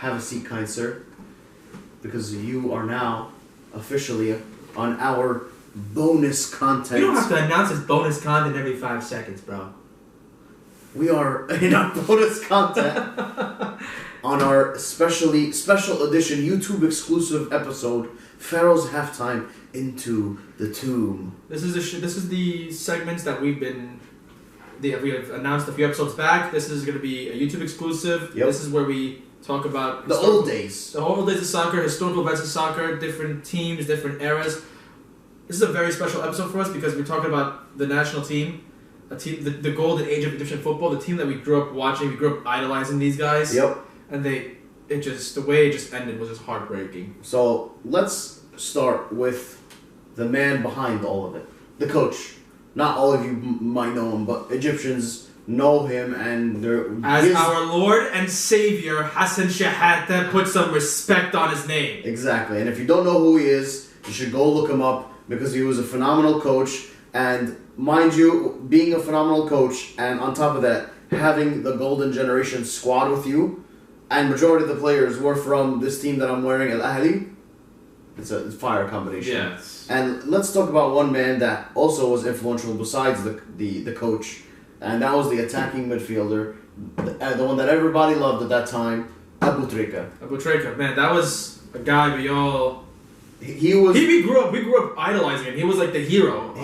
have a seat, kind sir, because you are now officially on our bonus content. You don't have to announce this bonus content every 5 seconds, bro. We are in our bonus content on our special edition YouTube exclusive episode, Pharaoh's Halftime Into the Tomb. This is the segments that we have announced a few episodes back. This is going to be a YouTube exclusive. Yep. This is where we talk about the old days. The old days of soccer, historical events of soccer, different teams, different eras. This is a very special episode for us because we're talking about the national team, a team, the golden age of Egyptian football, the team that we grew up watching. We grew up idolizing these guys. Yep. And the way it just ended was just heartbreaking. So let's start with the man behind all of it, the coach. Not all of you might know him, but Egyptians know him, and our Lord and Savior Hassan Shahata, put some respect on his name. Exactly, and if you don't know who he is, you should go look him up because he was a phenomenal coach. And mind you, being a phenomenal coach, and on top of that, having the Golden Generation squad with you, and majority of the players were from this team that I'm wearing, Al Ahly. It's a fire combination. Yes. And let's talk about one man that also was influential besides the coach, and that was the attacking midfielder, the one that everybody loved at that time, Abu Trika. Abu Trika, man, that was a guy we all. We grew up idolizing him. He was like the hero.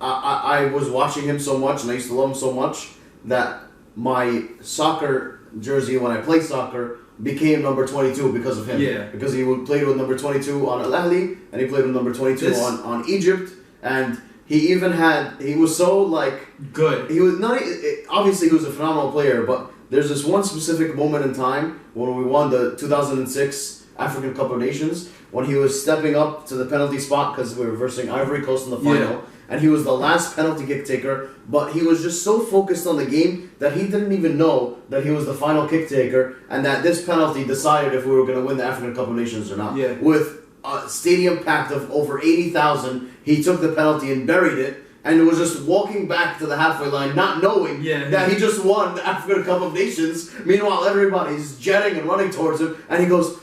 I was watching him so much, and I used to love him so much that my soccer jersey when I played soccer became number 22 because of him. Yeah. Because he would play with number 22 on Al Ahly, and he played with number 22 on Egypt, and he was so like good. He was not obviously he was a phenomenal player, but there's this one specific moment in time when we won the 2006 African Cup of Nations when he was stepping up to the penalty spot because we were versing Ivory Coast in the final. Yeah. And he was the last penalty kick taker, but he was just so focused on the game that he didn't even know that he was the final kick taker and that this penalty decided if we were going to win the African Cup of Nations or not. Yeah. With a stadium packed of over 80,000, he took the penalty and buried it and was just walking back to the halfway line not knowing that he just won the African Cup of Nations. Meanwhile, everybody's jetting and running towards him, and he goes,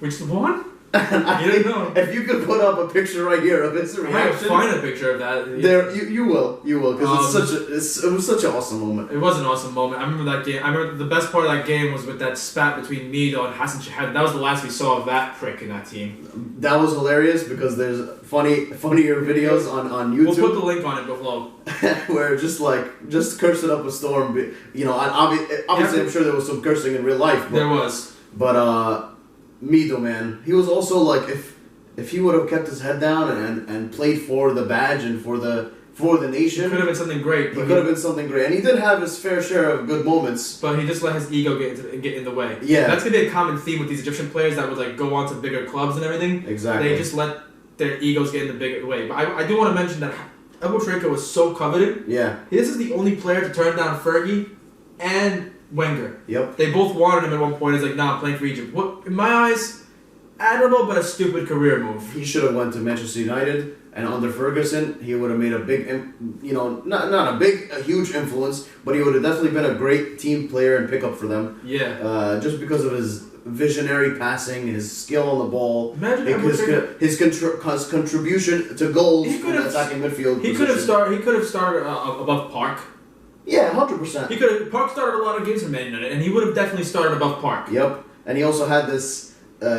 "We just won?" I didn't know. If you could put up a picture right here of his reaction, I might find a picture of that. There, you will, because it was such an awesome moment. It was an awesome moment. I remember that game. I remember the best part of that game was with that spat between Mido and Hassan Shahad. That was the last we saw of that prick in that team. That was hilarious because there's funnier videos on YouTube. We'll put the link on it below. Where just cursing up a storm. Obviously, I'm sure there was some cursing in real life. There was. But Mido, man, he was also like if he would have kept his head down and played for the badge and for the nation, it could have been something great. He could have been something great, and he did have his fair share of good moments. But he just let his ego get in the way. Yeah, that's gonna be a common theme with these Egyptian players that would like go on to bigger clubs and everything. Exactly, they just let their egos get in the bigger way. But I do want to mention that Abu Trika was so coveted. Yeah, this is the only player to turn down Fergie and Wenger. Yep, they both wanted him at one point. He's like, "Nah, I'm playing for Egypt." What in my eyes. Admirable, but a stupid career move. He should have went to Manchester United, and under Ferguson, he would have made a big, not a huge influence, but he would have definitely been a great team player and pickup for them. Yeah. Just because of his visionary passing, his skill on the ball, imagine his contribution to goals in the attacking midfield. He could have started above Park. Yeah, 100%. Park started a lot of games for Man United, and he would have definitely started above Park. Yep, and he also had this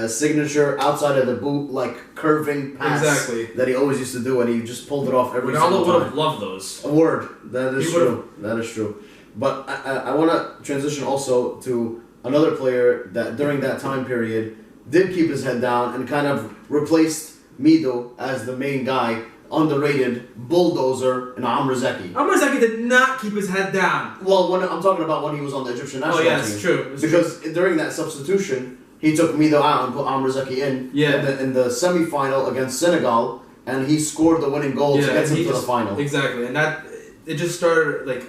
signature outside of the boot, like curving pass that he always used to do, and he just pulled it off every single time. Ronaldo would have loved those. A word. That is true. That is true. But I want to transition also to another player that during that time period did keep his head down and kind of replaced Mido as the main guy, underrated bulldozer, and Amr Zeki. Amr Zeki did not keep his head down. Well, I'm talking about when he was on the Egyptian national team. Oh yeah, it's true. Because during that substitution, he took Mido out and put Amr Zeki in the semi-final against Senegal, and he scored the winning goal to get him to the final. Exactly, and it just started like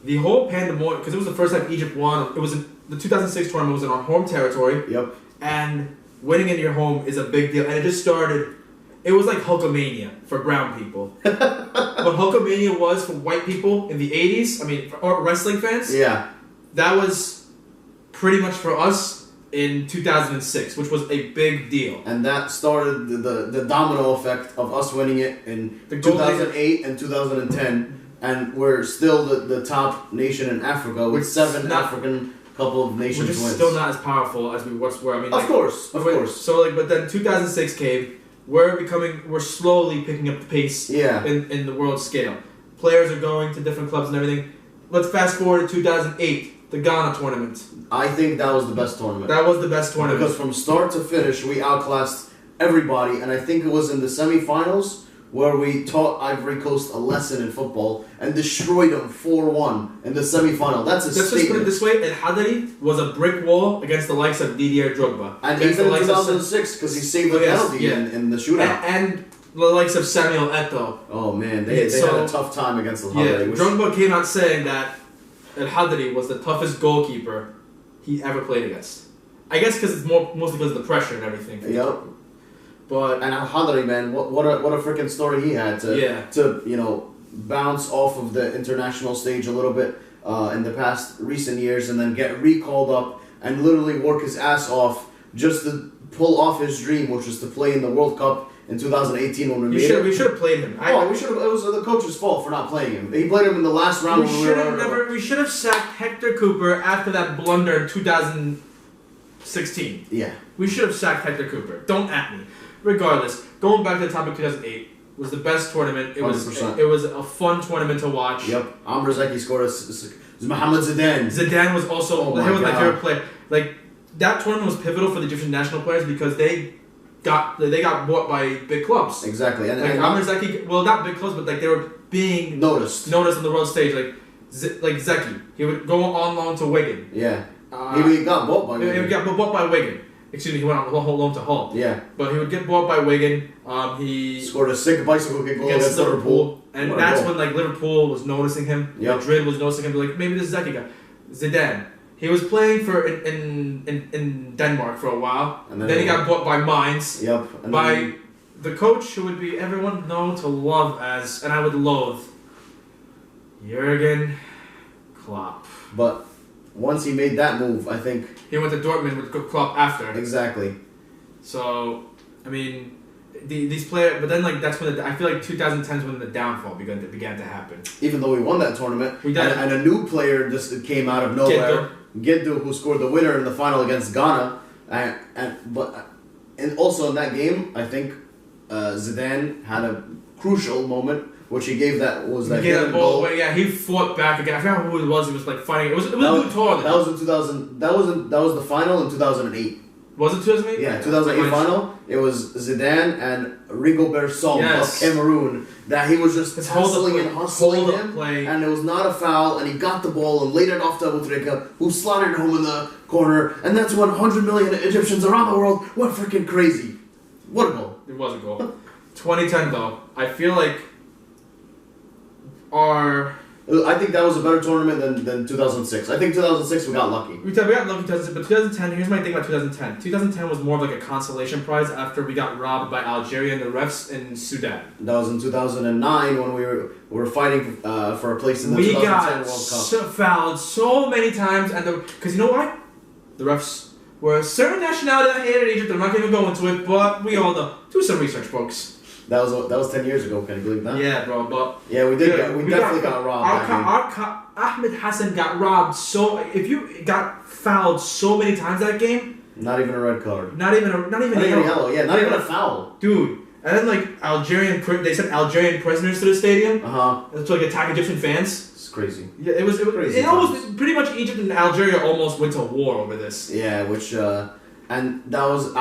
the whole pandemonium, because it was the first time Egypt won. It was the 2006 tournament was on home territory. Yep. And winning in your home is a big deal, and it just started. It was like Hulkamania for brown people. What Hulkamania was for white people in the 80s, or wrestling fans. Yeah. That was pretty much for us in 2006, which was a big deal. And that started the domino effect of us winning it in The 2008 and 2010, and we're still the top nation in Africa with 7 African couple of nations Which is wins. still not as powerful as we once were. I mean, of course. So like, but then 2006 came. We're slowly picking up the pace. Yeah. In the world scale, players are going to different clubs and everything. Let's fast forward to 2008, the Ghana tournament. I think that was the best tournament. That was the best tournament because from start to finish, we outclassed everybody, and I think it was in the semifinals where we taught Ivory Coast a lesson in football and destroyed them 4-1 in the semifinal. That's a Let's statement. just put it this way: El Hadari was a brick wall against the likes of Didier Drogba, And against even the in likes of 2006, because he saved the penalty in the shootout. and the likes of Samuel Eto'o. Oh man, they had a tough time against El Hadari. Drogba came out saying that El Hadari was the toughest goalkeeper he ever played against. I guess because it's mostly because of the pressure and everything. Yep. But and Al Hadari, man, what a freaking story he had to bounce off of the international stage a little bit in the past recent years, and then get recalled up and literally work his ass off just to pull off his dream, which was to play in the World Cup in 2018 when we made it. We should have played him. We should have. It was the coach's fault for not playing him. He played him in the last round. We should have sacked Hector Cooper after that blunder in 2016. Yeah. We should have sacked Hector Cooper. Don't at me. Regardless, going back to the topic, 2008 was the best tournament. It 100%. was a fun tournament to watch. Yep. Amr Zeki scored Mohamed Zidane. Zidane was also Oh he was my favorite player. Like that tournament was pivotal for the Egyptian national players because they got bought by big clubs. Exactly. And Amr Zeki, well, not big clubs, but like they were being noticed on the world stage. Like Zeki, he would go on loan to Wigan. Yeah. He got bought by Wigan. He got bought by Wigan. Excuse me, he went on loan to Hull. Yeah. But he would get bought by Wigan. He scored a sick bicycle kick goal against Liverpool. And that's when like Liverpool was noticing him. Yep. Madrid was noticing him. Like, maybe this Zeki guy. Zidane. He was playing for in Denmark for a while. And then he got bought by Mainz. Yep. And by the coach who would be everyone known to love as, and I would loathe, Jurgen Klopp. But once he made that move, I think he went to Dortmund with Klopp after. Exactly. So, I mean, these players, but then like that's when I feel like 2010 is when the downfall began to happen. Even though we won that tournament, we did. And a new player just came out of nowhere, Geddu, who scored the winner in the final against Ghana, and also in that game, I think Zidane had a crucial moment. Which he gave that goal. Yeah, he fought back again. I forgot who it was. He was like fighting. It was Luton. That was in 2000. That was the final in 2008. Was it 2008? Yeah, 2008 final. It was Zidane and Rigobert Song of Cameroon that he was just hustling him, and it was not a foul. And he got the ball and laid it off to Abutrika, who slaughtered it home in the corner. And that's when 100 million Egyptians around the world went freaking crazy. What a goal! It was a goal. 2010 though, I feel like. I think that was a better tournament than 2006. I think 2006 we got lucky. We got lucky 2006, but 2010, here's my thing about 2010. 2010 was more of like a consolation prize after we got robbed by Algeria and the refs in Sudan. That was in 2009 when we were fighting for a place in the 2010 World Cup. We got fouled so many times, and because you know why? The refs were a certain nationality that hated Egypt. I'm not going to go into it, but we all know. Do some research, folks. That was 10 years ago. Can you believe that? Yeah, bro. But yeah, we definitely got robbed. Ahmed Hassan got robbed. So if you got fouled so many times that game, not even a red card. Not even a yellow. Yeah, not even a foul, dude. And then like they sent Algerian prisoners to the stadium. To like attack Egyptian fans. It's crazy. Yeah, it was crazy. It almost pretty much Egypt and Algeria almost went to war over this. Yeah, which. And that was,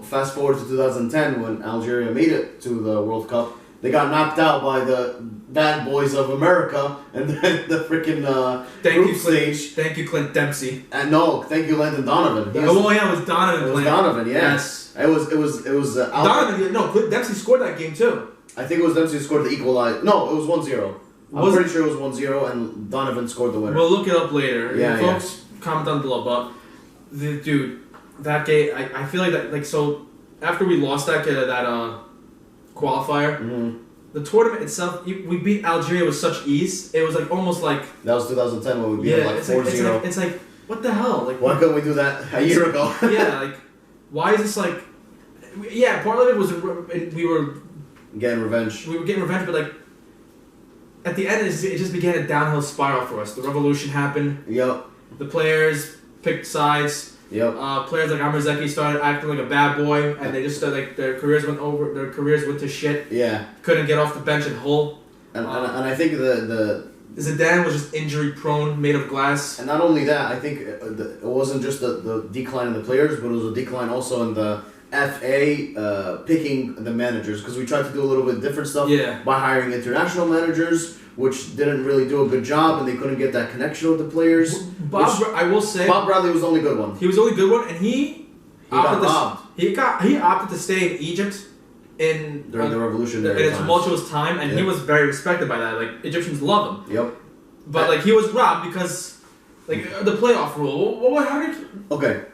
fast forward to 2010 when Algeria made it to the World Cup. They got knocked out by the bad boys of America and the freaking group stage. Thank you, Clint Dempsey. And no, thank you, Landon Donovan. It was Donovan. It was Donovan, yeah. Yes. It was Donovan. No, Clint Dempsey scored that game too. I think it was Dempsey who scored the equalizer. No, it was 1-0. I'm pretty sure it was 1-0 and Donovan scored the winner. We'll look it up later. Yeah, folks, comment down below. But dude. That game, I feel like that, like, so after we lost that qualifier, the tournament itself, we beat Algeria with such ease. It was like almost like that was 2010 when we beat them like 4-0. It's like what the hell? Like, why couldn't we do that a year ago? Yeah, like, why is this like? Yeah, part of it was we were getting revenge. We were getting revenge, but like, at the end, it just began a downhill spiral for us. The revolution happened. Yep. The players picked sides. Yep. Players like Amrzeki started acting like a bad boy, and they just started, like their careers went to shit. Yeah. Couldn't get off the bench at Hull. And I think the Zidane was just injury prone, made of glass. And not only that, I think it wasn't just the decline in the players, but it was a decline also in the FA picking the managers, because we tried to do a little bit different stuff by hiring international managers, which didn't really do a good job, and they couldn't get that connection with the players. I will say Bob Bradley was the only good one. He was the only good one, and he got robbed. He opted to stay in Egypt during the revolutionary in its tumultuous time, and he was very respected by that. Like, Egyptians love him. Yep. But like, he was robbed because like the playoff rule. Okay.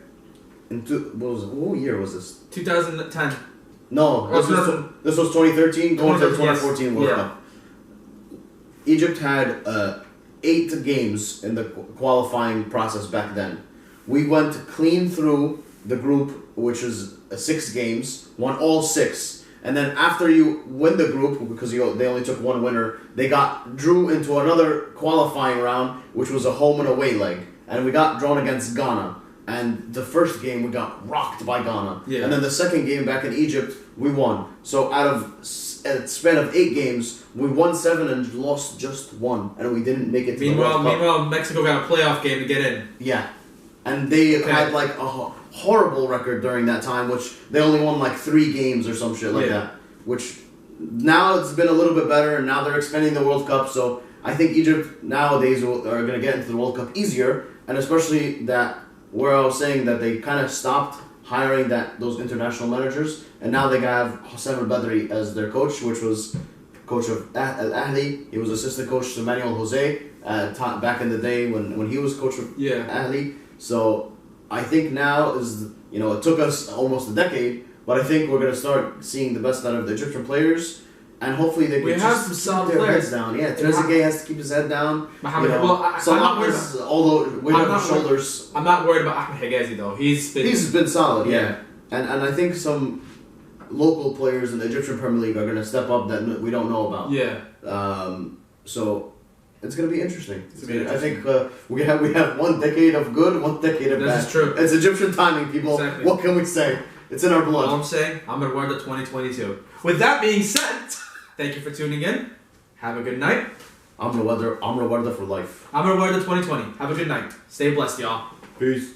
What year was this? 2010. No, this was 2013 going to the 2014 World Cup. Egypt had 8 games in the qualifying process back then. We went clean through the group, which is 6 games, won all 6. And then after you win the group, because they only took one winner, they drew into another qualifying round, which was a home and away leg. And we got drawn against Ghana. And the first game, we got rocked by Ghana. Yeah. And then the second game back in Egypt, we won. So out of a span of 8 games, we won 7 and lost just 1. And we didn't make it to the World Cup. Meanwhile, Mexico got a playoff game to get in. Yeah. And they had like a horrible record during that time, which they only won like 3 games or some shit like that. Which now it's been a little bit better, and now they're expanding the World Cup. So I think Egypt nowadays are going to get into the World Cup easier, and especially that where I was saying that they kind of stopped hiring those international managers, and now they have Hassan al-Badri as their coach, which was coach of Ahli. He was assistant coach to Manuel Jose back in the day when he was coach of Ahli. So I think now it took us almost a decade, but I think we're going to start seeing the best out of the Egyptian players, and hopefully they can just keep their heads down. Yeah, Trezeguet has to keep his head down. Although weight on his shoulders. I'm not worried about Ahmed Higazi though. He's been solid. Yeah. And I think some local players in the Egyptian Premier League are going to step up that we don't know about. Yeah. So it's going to be interesting. I think we have 1 decade of good, 1 decade of bad. This is true. It's Egyptian timing, people. Exactly. What can we say? It's in our blood. All I'm saying, I'm going to wear the 2022. With that being said, thank you for tuning in. Have a good night. I'm Rawarda for life. I'm Rawarda 2020. Have a good night. Stay blessed, y'all. Peace.